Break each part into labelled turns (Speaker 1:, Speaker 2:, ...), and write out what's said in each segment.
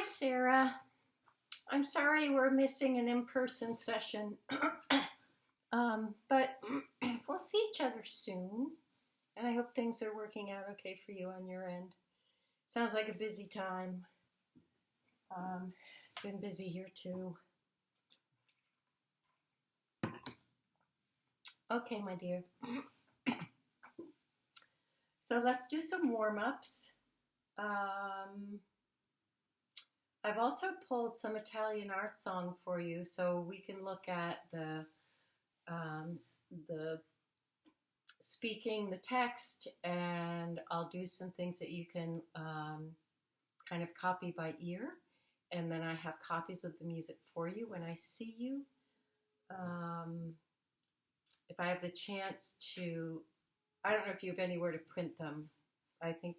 Speaker 1: Hi, Sarah. I'm sorry we're missing an in-person session, but we'll see each other soon. And I hope things are working out okay for you on your end. Sounds like a busy time. It's been busy here too. Okay, my dear. So let's do some warm-ups. I've also pulled some Italian art song for you, so we can look at the speaking the text, and I'll do some things that you can kind of copy by ear, and then I have copies of the music for you when I see you. If I have the chance to, I don't know if you have anywhere to print them. I think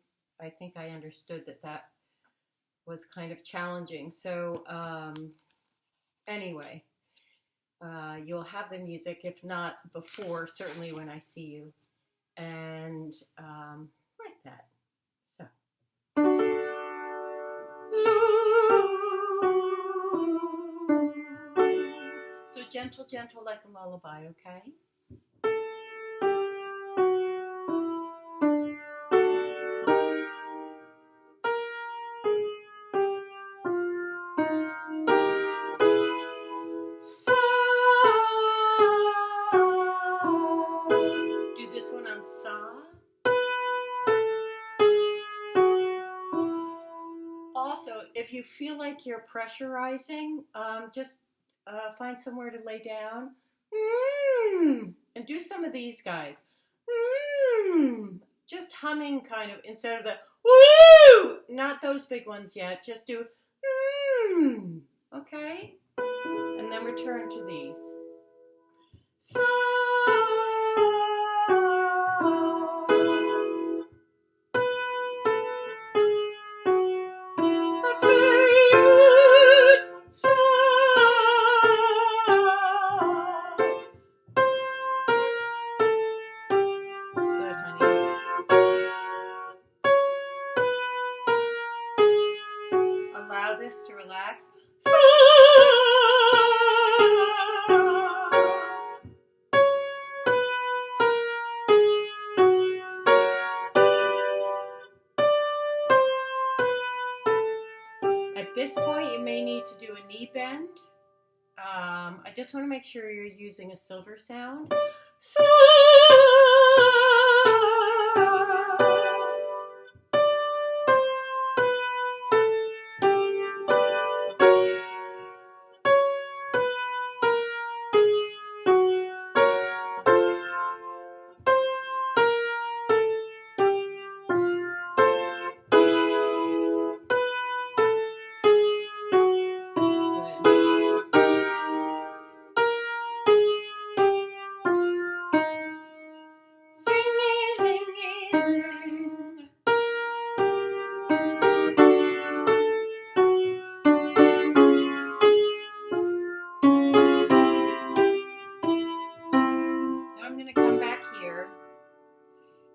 Speaker 1: I understood that was kind of challenging. So anyway, you'll have the music, if not before, certainly when I see you, and like that. So gentle, gentle like a lullaby, okay? Do this one on sa. Also, if you feel like you're pressurizing, just find somewhere to lay down and do some of these guys. Just humming kind of, instead of the woo, not those big ones yet, just do okay? And then return to these. So that's very good. So good, honey. Allow this to relax. So at this point, you may need to do a knee bend. I just want to make sure you're using a silver sound. So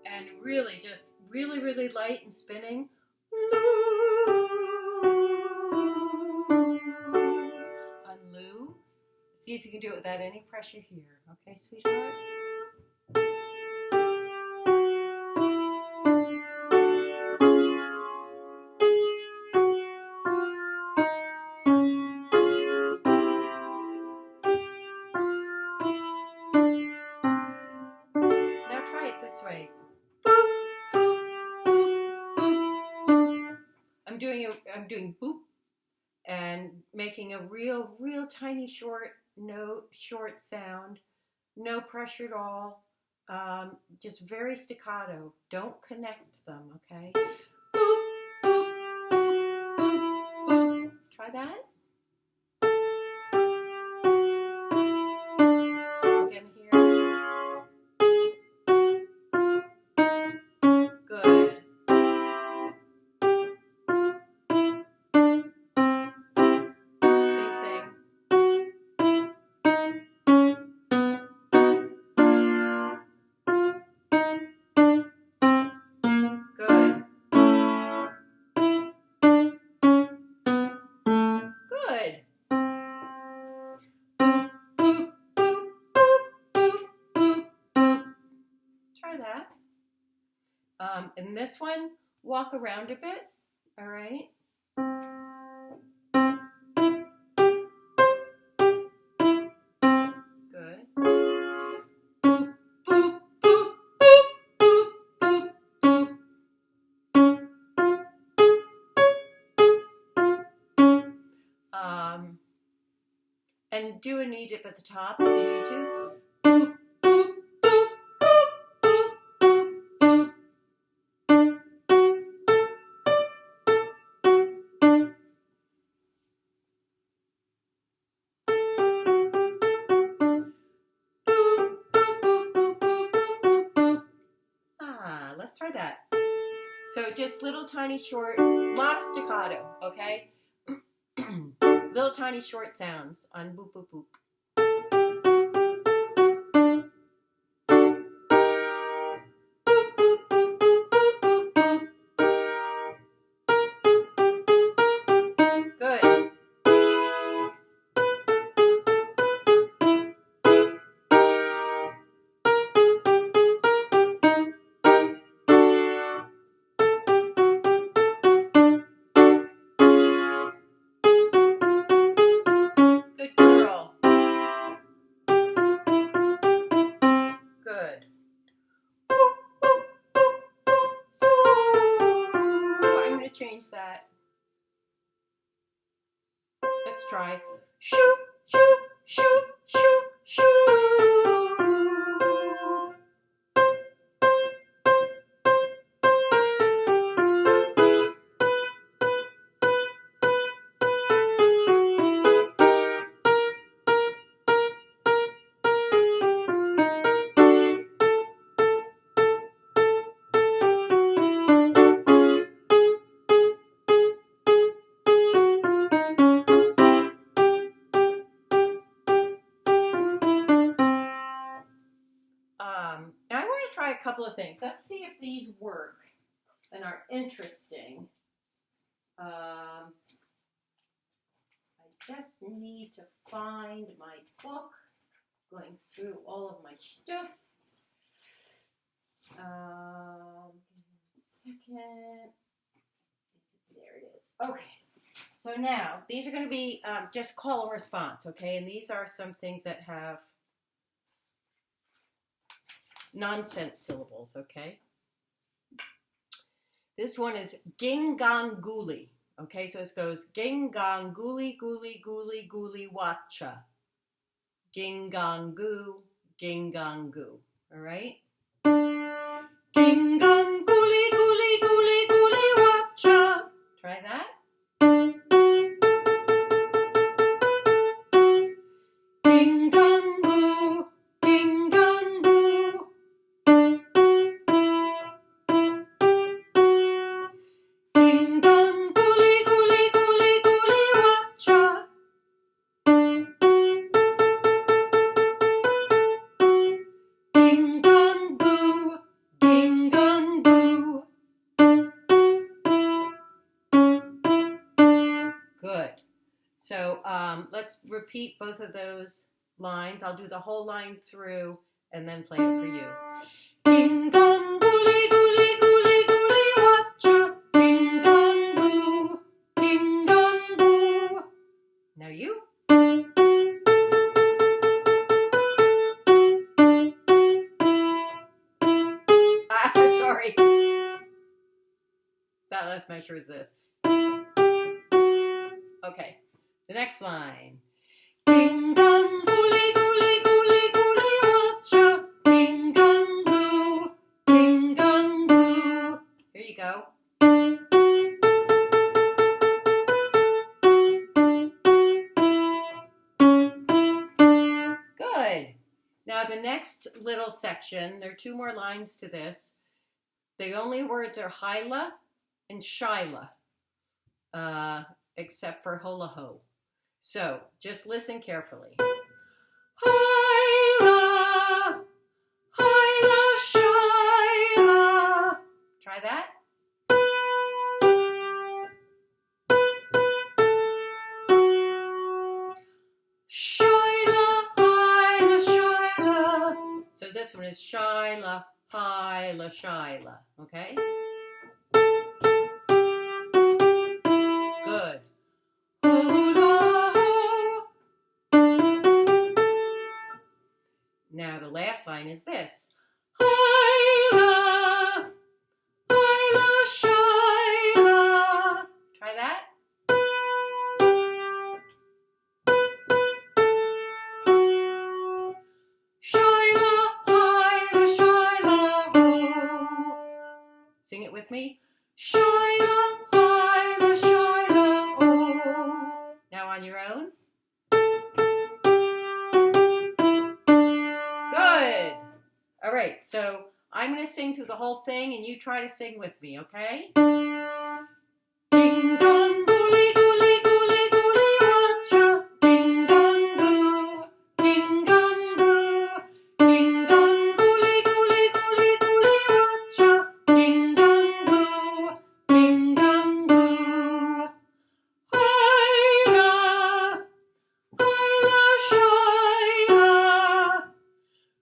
Speaker 1: and really just really light and spinning. On Lou. See if you can do it without any pressure here. Okay, sweetheart? Now try it this way. I'm doing boop and making a real tiny short note, short sound, no pressure at all, just very staccato. Don't connect them, okay? Boop, boop, boop, boop. Try that. Again here. Good. In this one, walk around a bit, all right? Good. Boop, boop, boop, boop, boop, boop, boop. And do a knee dip at the top if you need to. Boop, boop, boop, boop, boop, boop. Let's try that. So just little tiny short, lot of staccato, okay? Little tiny short sounds on boop, boop, boop. Good. Good girl. Good. I'm going to change that. Let's try. Shoo, shoo, shoo, shoo, shoo. Now I want to try a couple of things. Let's see if these work and are interesting. I just need to find my book. Going through all of my stuff. Second. There it is. Okay. So now these are going to be just call and response. Okay, and these are some things that have nonsense syllables, okay? This one is Ginganguli. Okay, so it goes Ginganguli, guli, guli, guli, wacha. Gingangu, gingangu. All right? Ginganguli, guli, guli, guli, wacha. Try that. Gingangu, gingangu. Good. So let's repeat both of those lines. I'll do the whole line through and then play it for you. Ding dong, guli, guli, guli, guli, wacha. Ding dong, goo. Ding dong, goo. Now you. Sorry. That last measure is this. Okay, the next line. Ding dong, guli, guli, guli, guli, wacha. Ding dong, goo. Ding dong, goo. Here you go. Good. Now the next little section, there are two more lines to this. The only words are Hyla and Shyla, except for holaho. So just listen carefully. Hyla, Hyla, Shyla. Try that. Shyla, Hyla, Shyla. So this one is Shyla, Hyla, Shyla. Okay? last line is this. Hyla, Hyla, Shyla. Try that. Shyla, Hyla, Shyla, oh. Sing it with me. Shyla, Hyla, Shyla, oh. Now on your own. Good. All right, so I'm going to sing through the whole thing, and you try to sing with me, okay? Ding dong, gooly, gooly, gooly, gooly, watcha. Ding dong, goo. Ding dong, goo. Ding dong, gooly, gooly, gooly, gooly, watcha. Ding dong, goo. Ding dong, goo. Hyla, Hyla, Shyla.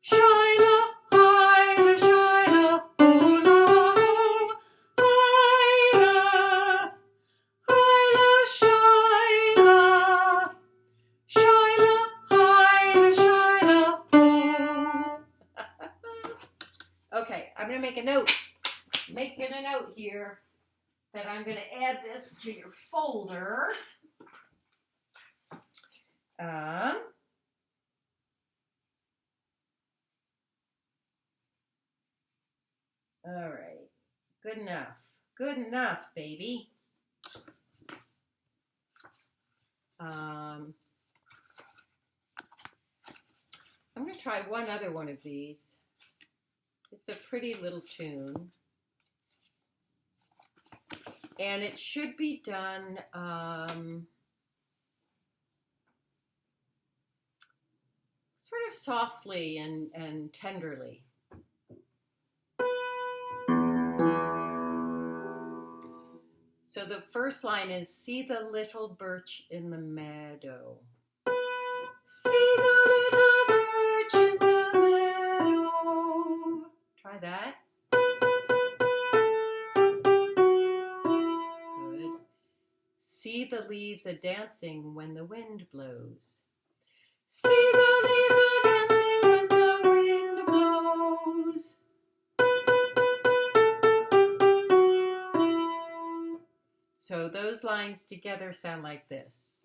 Speaker 1: Shyla, Hyla, Shyla, oh no. Hyla, Hyla, Shyla. Shyla, Hyla, Shyla, oh. Okay, I'm going to make a note. Making a note here that I'm going to add this to your folder. All right. Good enough. Good enough, baby. I'm going to try one other one of these. It's a pretty little tune. And it should be done sort of softly and tenderly. So the first line is, see the little birch in the meadow. See the little birch in the meadow. Try that. Good. See the leaves a-dancing when the wind blows. See the leaves a-dancing when the wind blows. So those lines together sound like this.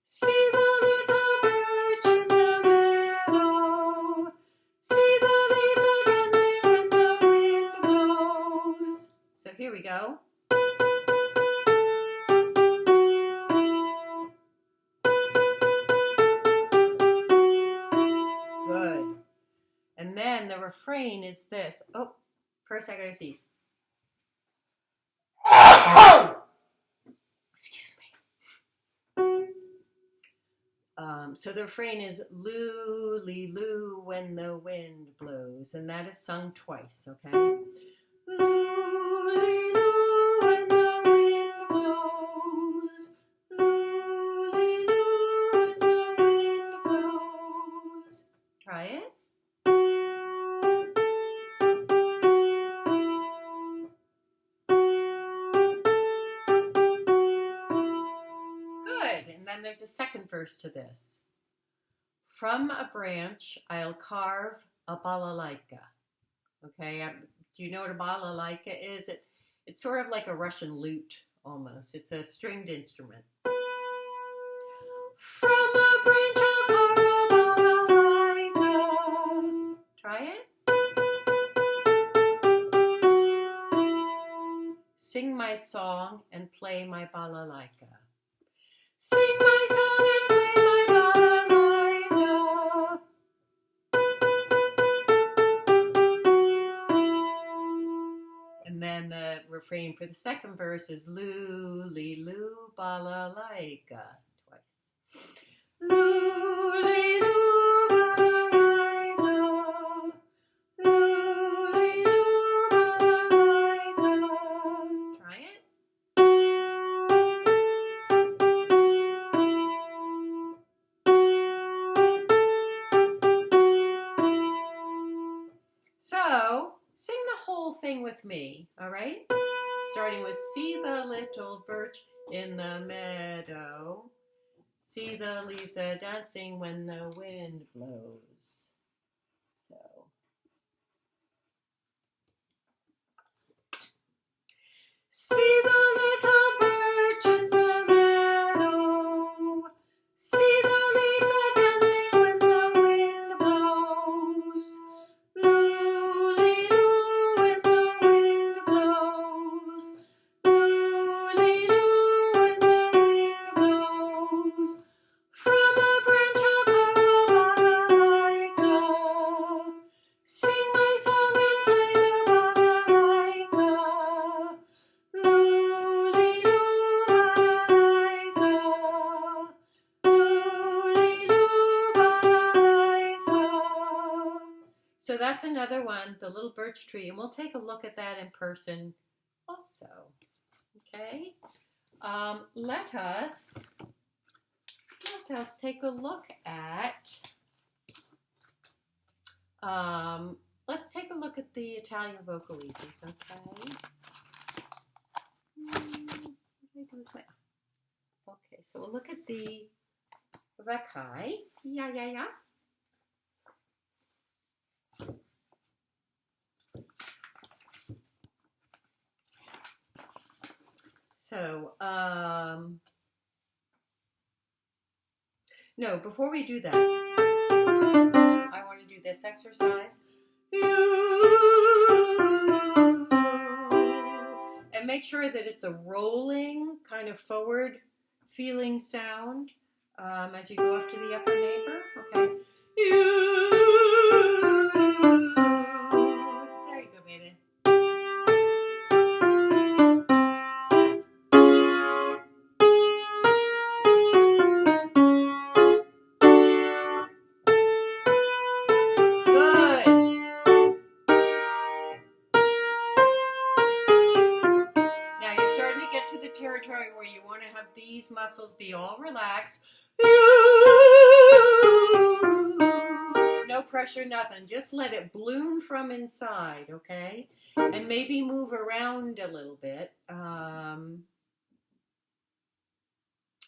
Speaker 1: See the little birch in the meadow. See the leaves a-dancing when the wind blows. So here we go. Good. And then the refrain is this. Oh, first I gotta sneeze. Excuse me. So the refrain is loo-lee-loo when the wind blows, and that is sung twice, okay? Loo-lee-loo when the wind blows. Loo-lee-loo when the wind blows. Try it. Good, and then there's a second verse to this. From a branch, I'll carve a balalaika. Okay, do you know what a balalaika is? It's sort of like a Russian lute, almost. It's a stringed instrument. From a branch, I'll carve a balalaika. Try it. Sing my song and play my balalaika. Sing my song and play my balalaika. And then the refrain for the second verse is loo-lee-loo balalaika. Twice. Loo-lee-loo balalaika. Loo-lee-loo balalaika. Try it. So, sing the whole thing with me, all right? Starting with, see the little birch in the meadow. See the leaves a-dancing when the wind blows. So, See the little birch in the meadow. See the leaves are dancing when the wind blows. Loo-lee-loo when the wind blows. Loo-lee-loo when the wind blows. From a branch of balalaika, sing my song and play the balalaika. Loo-lee-loo, balalaika. Loo-lee-loo, balalaika. So that's another one, the little birch tree, and we'll take a look at that in person also. Okay? Let us take a look at, let's take a look at the Italian vocalises, okay? Okay, so we'll look at the Vaccai. Yeah. So, no, before we do that, I want to do this exercise. And make sure that it's a rolling, kind of forward feeling sound as you go up to the upper neighbor. Okay. There you go, baby. Territory where you want to have these muscles be all relaxed. No pressure, nothing. Just let it bloom from inside, okay? And maybe move around a little bit.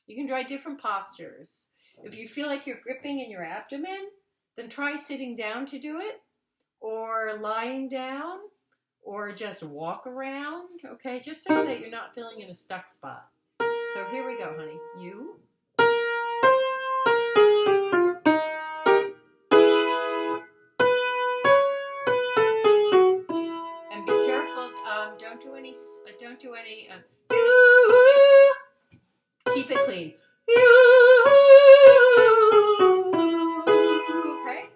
Speaker 1: You can try different postures. If you feel like you're gripping in your abdomen, then try sitting down to do it, or lying down, or just walk around, okay? Just so that you're not feeling in a stuck spot. So here we go, honey. You. And be careful, don't do any, keep it clean. Okay?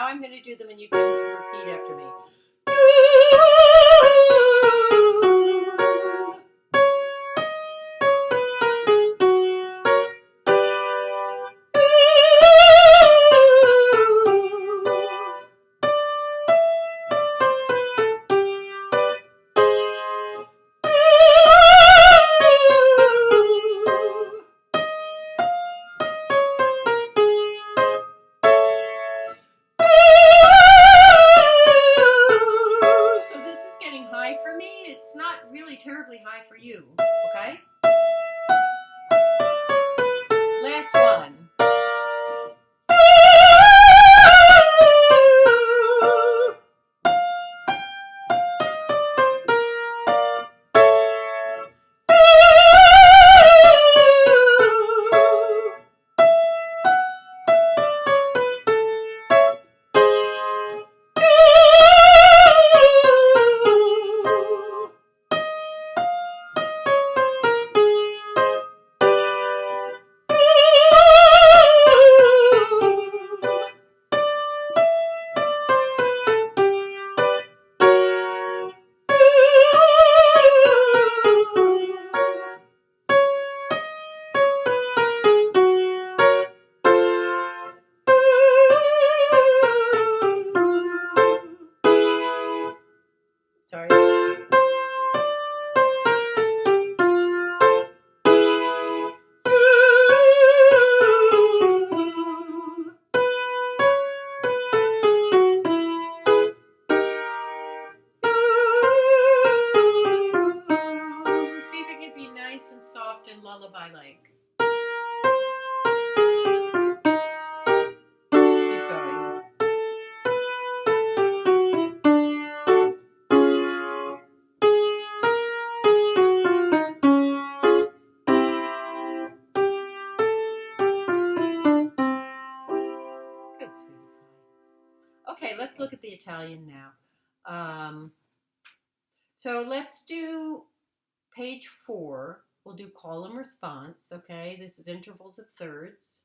Speaker 1: I'm going to do them and you can repeat after me. It's not really terribly high for you, okay? Last one. Sorry. See if it can be nice and soft and lullaby-like. Italian now. So let's do page 4. We'll do call and response, okay? This is intervals of thirds.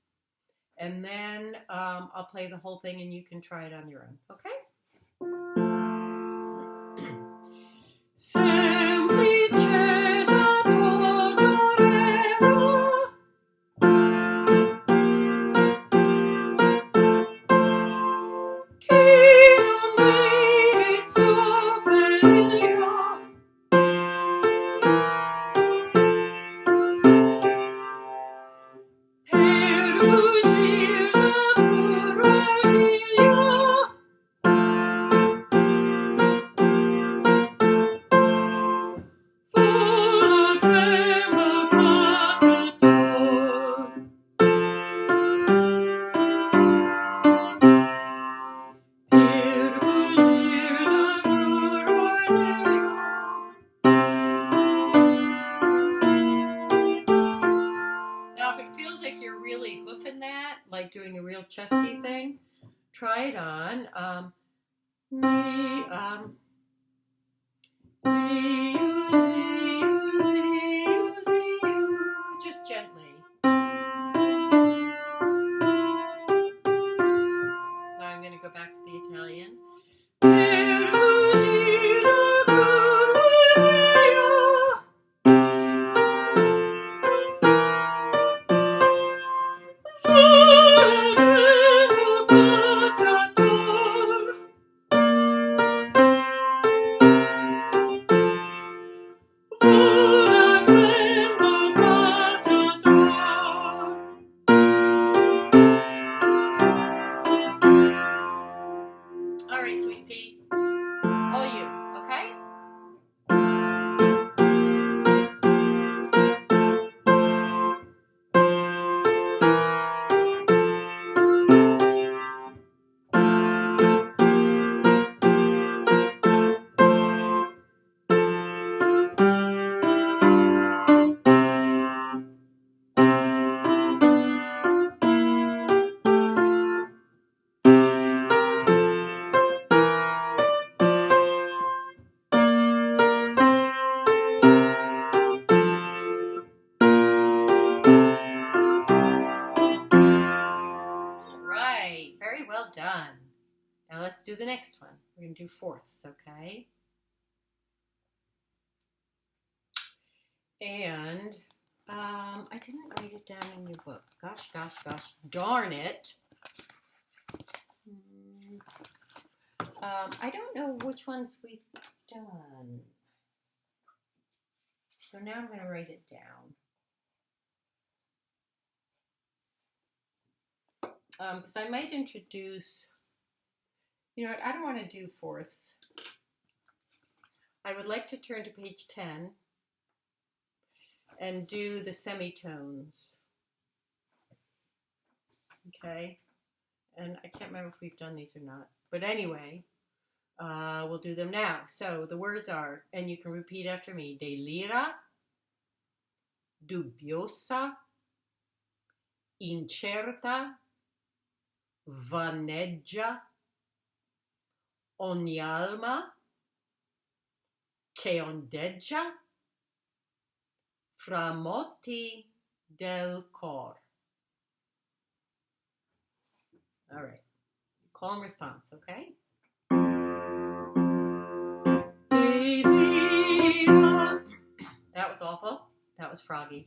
Speaker 1: And then I'll play the whole thing and you can try it on your own, okay? Semplice da Todorello, che non vedi sopeglio, per fuggir da Puraglio. Now, if it feels like you're really hoofing that, like doing a real chesty thing, try it on. Just gently. Now I'm going to go back to the Italian. All right, sweet pea. All you, okay? Very well done. Now let's do the next one. We're going to do fourths, okay? And I didn't write it down in your book. Gosh, darn it. I don't know which ones we've done. So now I'm going to write it down. Because I might introduce, you know what, I don't want to do fourths. I would like to turn to page 10 and do the semitones. Okay, and I can't remember if we've done these or not, but anyway, we'll do them now. So the words are, and you can repeat after me: delira, dubbiosa, incerta, vaneggia, ogni alma che ondeggia fra moti del cor. All right, call and response, okay? That was awful. That was froggy.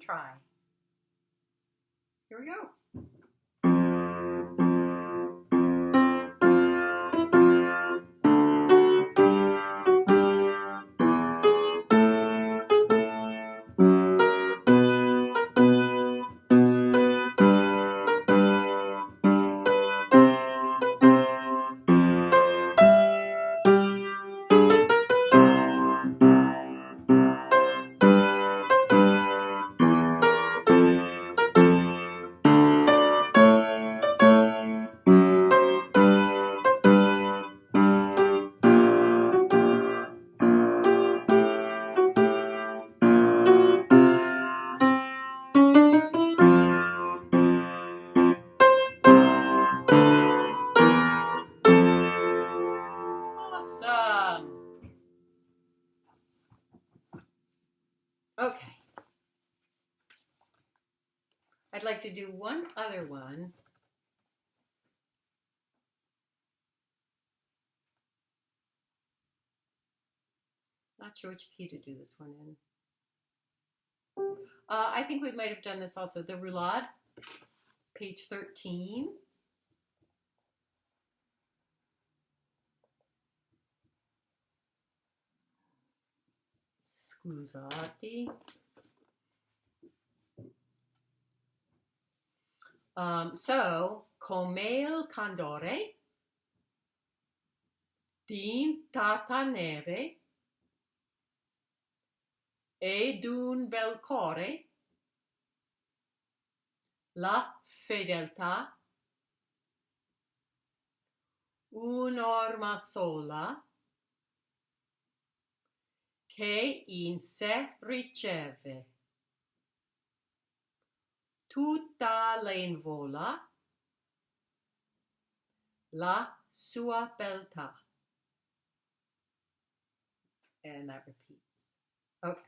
Speaker 1: try. Here we go. Awesome. Okay. I'd like to do one other one. Not sure which key to do this one in. I think we might have done this also. The Roulade, page 13. Scusate. So, come il candore di tanta neve ed un bel core, la fedeltà, un'orma sola, che in sé riceve tutta l'invola, la sua beltà. And that repeats. Okay.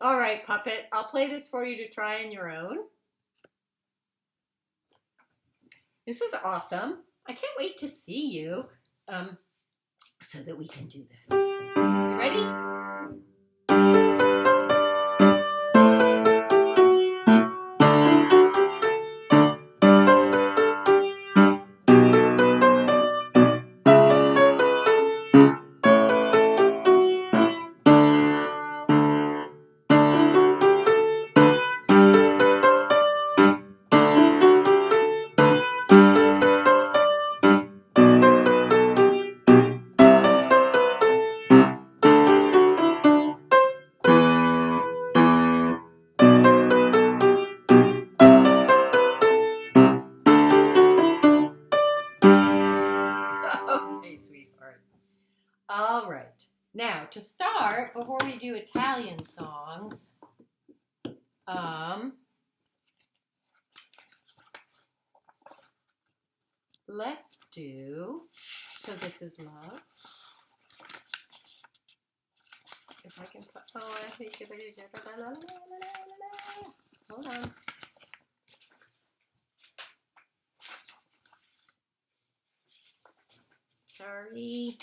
Speaker 1: All right, Puppet, I'll play this for you to try on your own. This is awesome. I can't wait to see you so that we can do this. You ready? Okay, sweetheart. All right. Now, to start, before we do Italian songs, let's do So This Is Love. If I can put, oh, I think hold on. Sorry.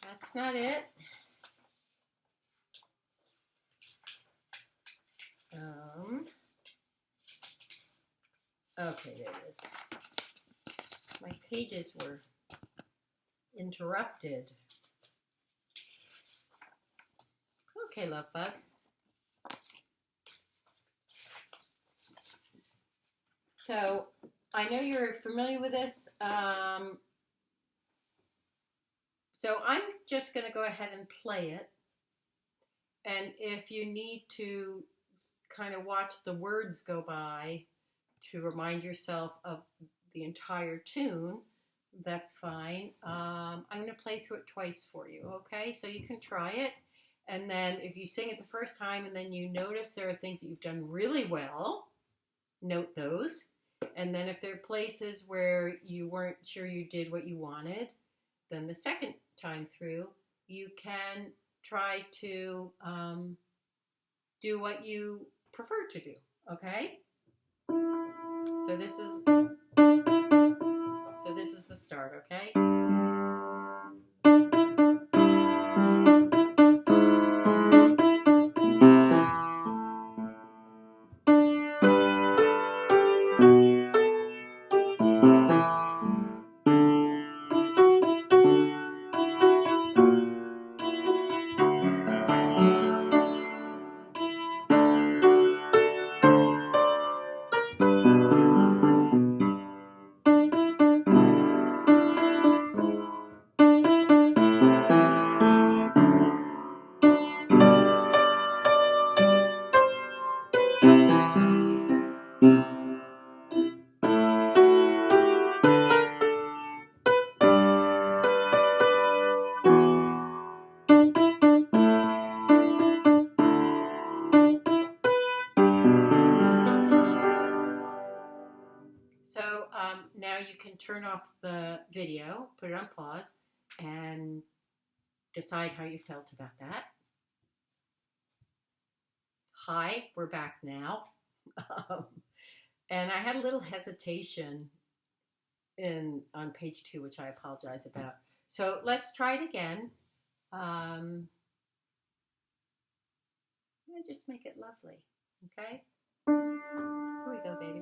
Speaker 1: That's not it. Okay, there it is. My pages were interrupted. Okay, love bug. So I know you're familiar with this. So I'm just going to go ahead and play it. And if you need to kind of watch the words go by to remind yourself of the entire tune, that's fine. I'm going to play through it twice for you, okay? So you can try it. And then if you sing it the first time and then you notice there are things that you've done really well, note those. And then if there are places where you weren't sure you did what you wanted, then the second time through, you can try to do what you prefer to do, okay? So this is the start, okay? So now you can turn off the video, put it on pause, and decide how you felt about that. Hi, we're back now. And I had a little hesitation on page 2, which I apologize about. So let's try it again. Just make it lovely, okay? Here we go, baby.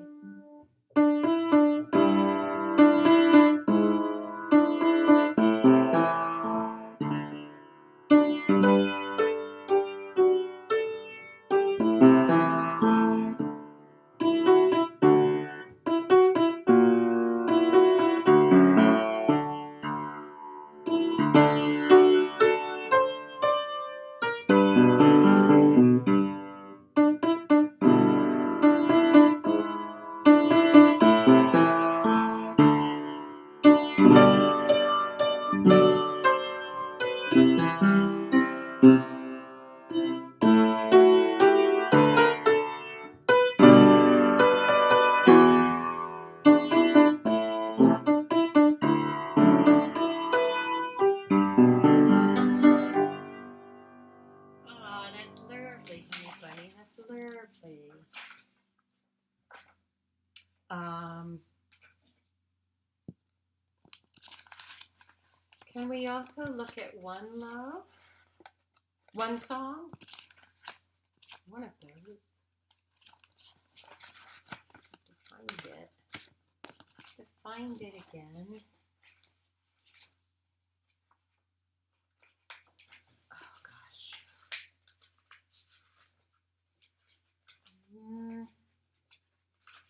Speaker 1: Can we also look at One Love? One Song? One of those. To find it again. Oh gosh.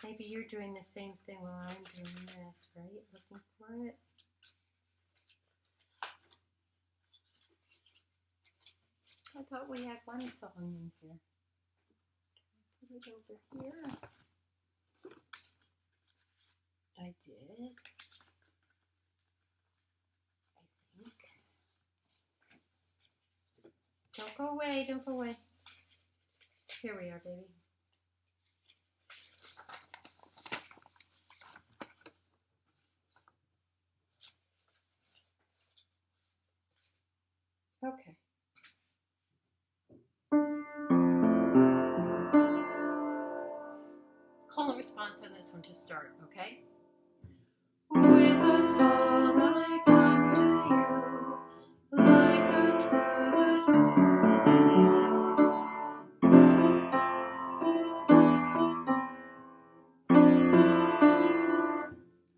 Speaker 1: Maybe you're doing the same thing while I'm doing this, right? Looking for it. I thought we had one song in here. Put it over here. I did. I think. Don't go away, don't go away. Here we are, baby. this one to start, okay? With a song I come to you like a troubadour.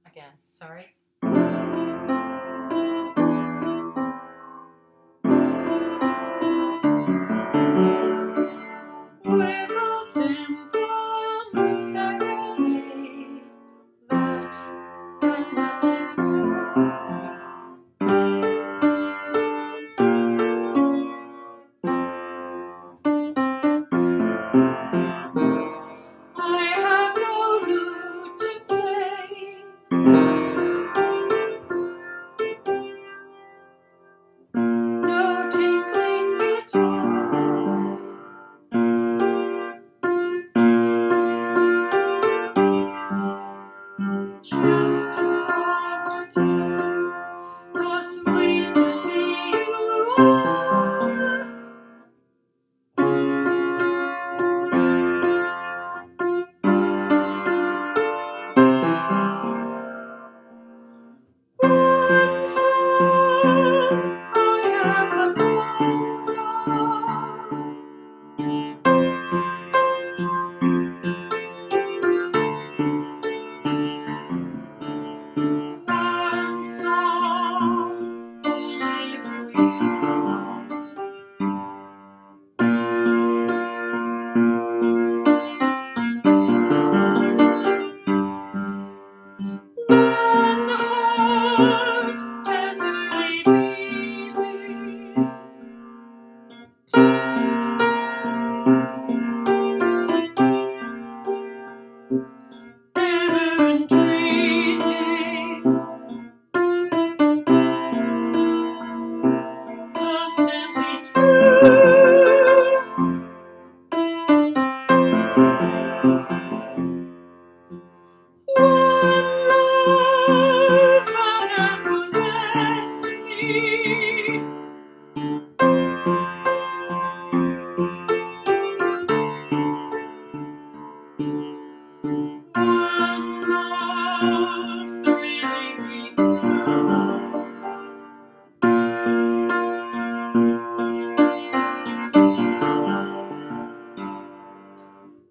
Speaker 1: Again, sorry. With a simple serenade that and nothing more. I have no lute to play, no tinkling guitar, just a song to tell how sweet to me you are. One song, I have a one song. One song, only for you. One heart tenderly beating, ever entreating, constantly true. One love that has possessed me. One love thrilling me through.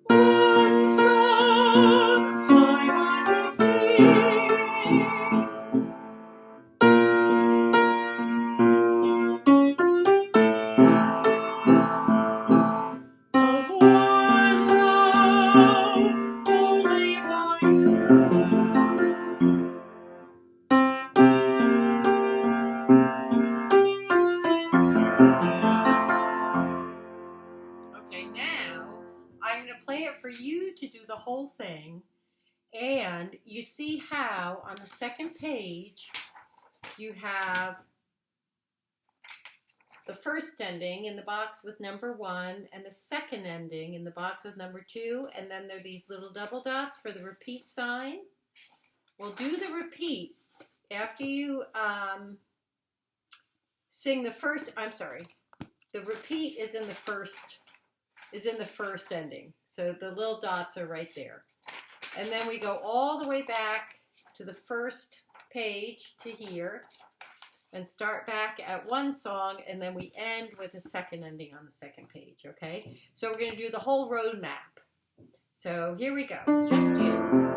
Speaker 1: One song my heart is singing. Of one love only for you. Okay, now I'm going to play it for you to do the whole thing. And you see how on the second page you have the first ending in the box with number 1 and the second ending in the box with number 2, and then there are these little double dots for the repeat sign. We'll do the repeat after you sing the first. I'm sorry, the repeat is in the first ending, so the little dots are right there, and then we go all the way back to the first page to here and start back at one song, and then we end with a second ending on the second page, okay? So we're going to do the whole road map. So here we go, just you.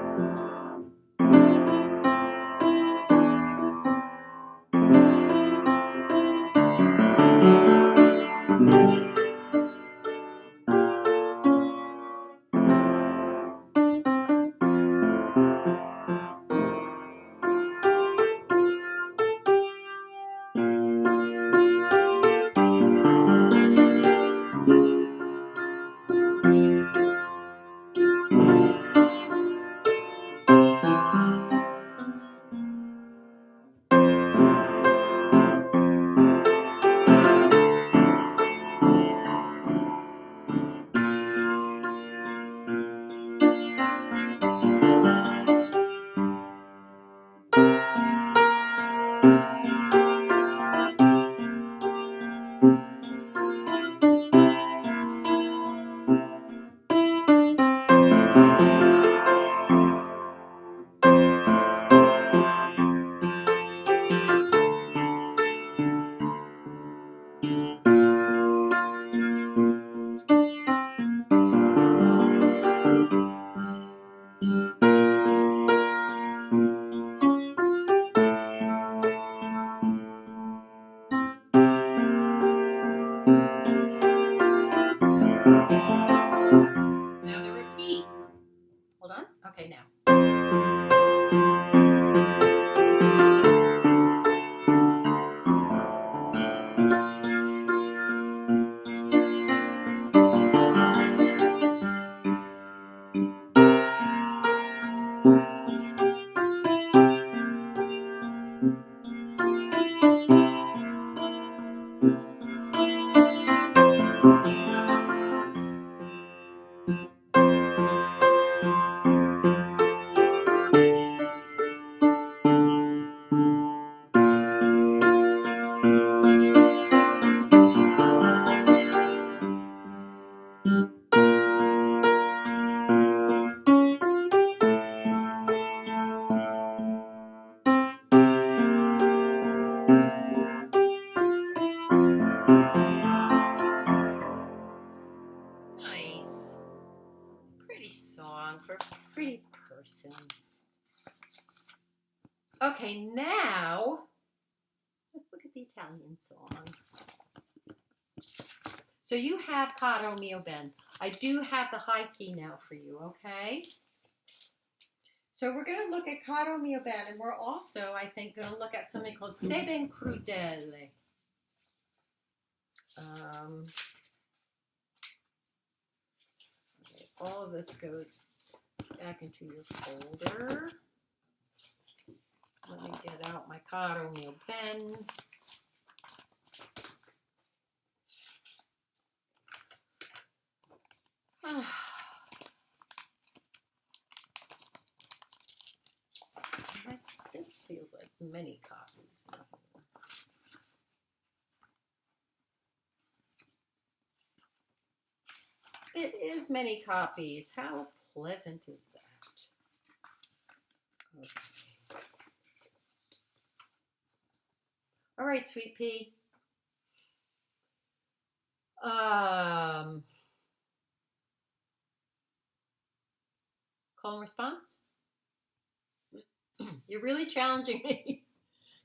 Speaker 1: person. Okay, now let's look at the Italian song. So you have Caro mio ben. I do have the high key now for you, okay? So we're going to look at Caro mio ben, and we're also, I think, going to look at something called Se ben crudele. Okay, all of this goes back into your folder. Let me get out my Caro mio ben. This feels like many copies. It is many copies. How pleasant is that? Okay. All right, Sweet Pea. Call and response? You're really challenging me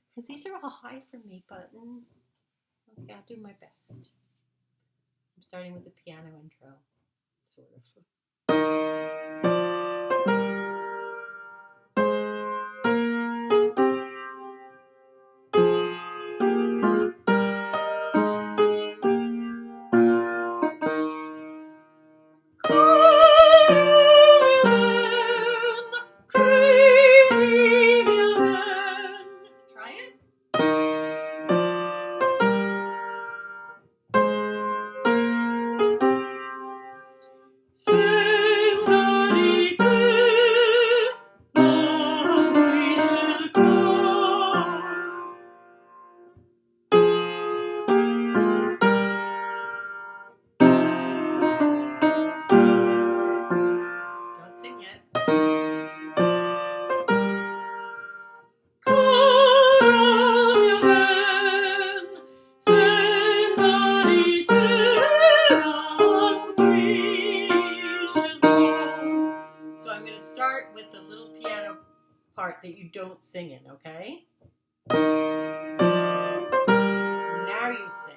Speaker 1: because these are all high for me, but okay, I'll do my best. I'm starting with the piano intro, sort of. Part that you don't sing in, okay? Now you sing.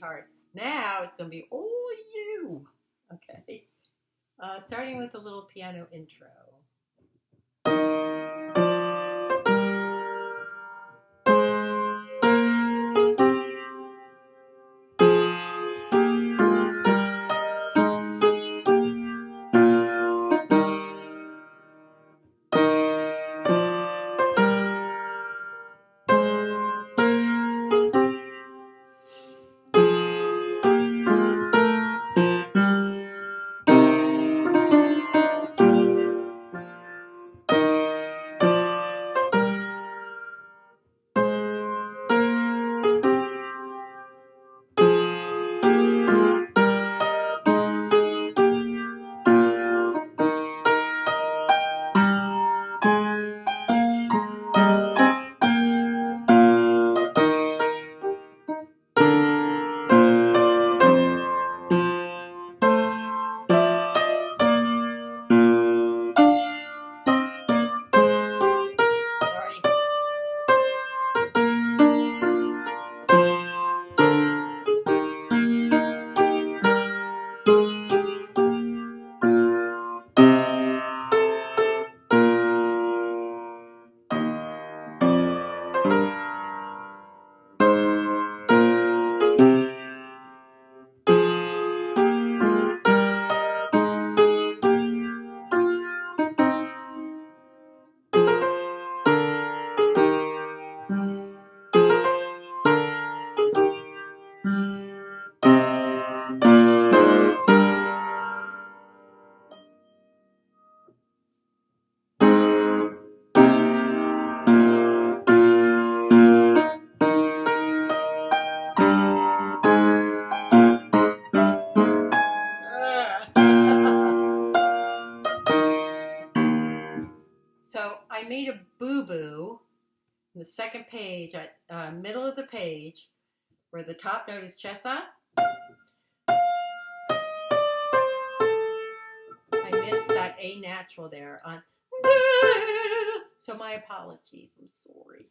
Speaker 1: sweetheart. Now it's going to be all you. Okay. Starting with a little piano intro. So I made a boo-boo in the second page, at middle of the page, where the top note is Chesa. I missed that A natural there on, so my apologies, I'm sorry.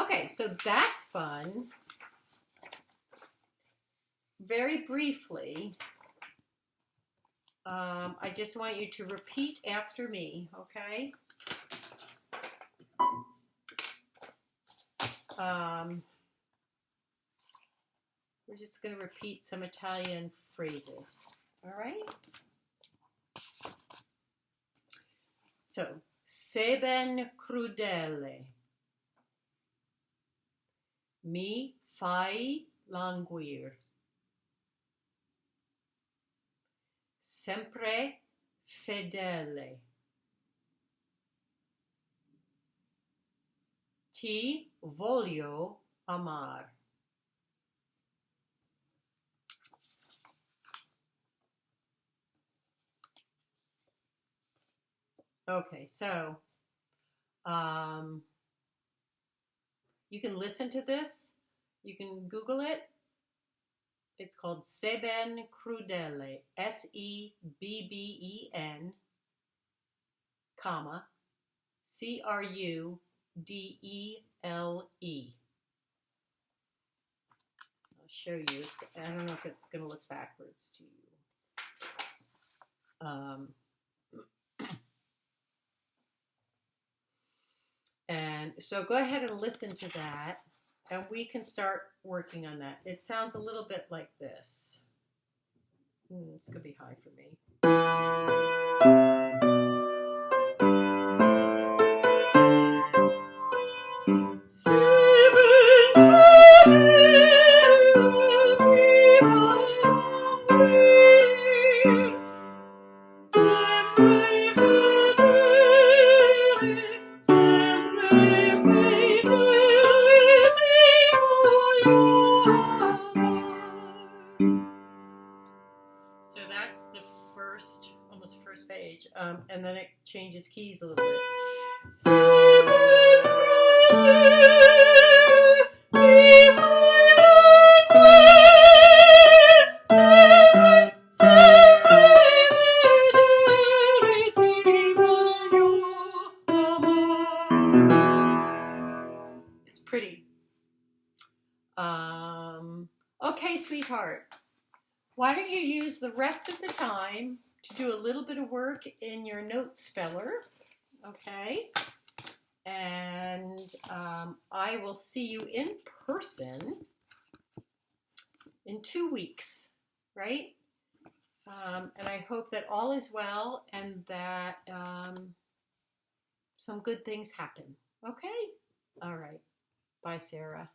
Speaker 1: Okay, so that's fun. Very briefly, I just want you to repeat after me, okay? We're just going to repeat some Italian phrases, all right? So, sei ben crudele, mi fai languir, sempre fedele, ti voglio amar. Okay, so you can listen to this. You can Google it. It's called Sei ben crudele, SEBBEN, comma, CRUDELE. I'll show you. I don't know if it's going to look backwards to you. And so go ahead and listen to that, and we can start working on that. It sounds a little bit like this. It's going to be high for me. So that's the almost the first page, and then it changes keys a little bit. It's pretty. why don't you use the rest of the time to do a little bit of work in your note speller, okay? And I will see you in person in 2 weeks, right? And I hope that all is well and that some good things happen, okay? All right. Bye, Sarah.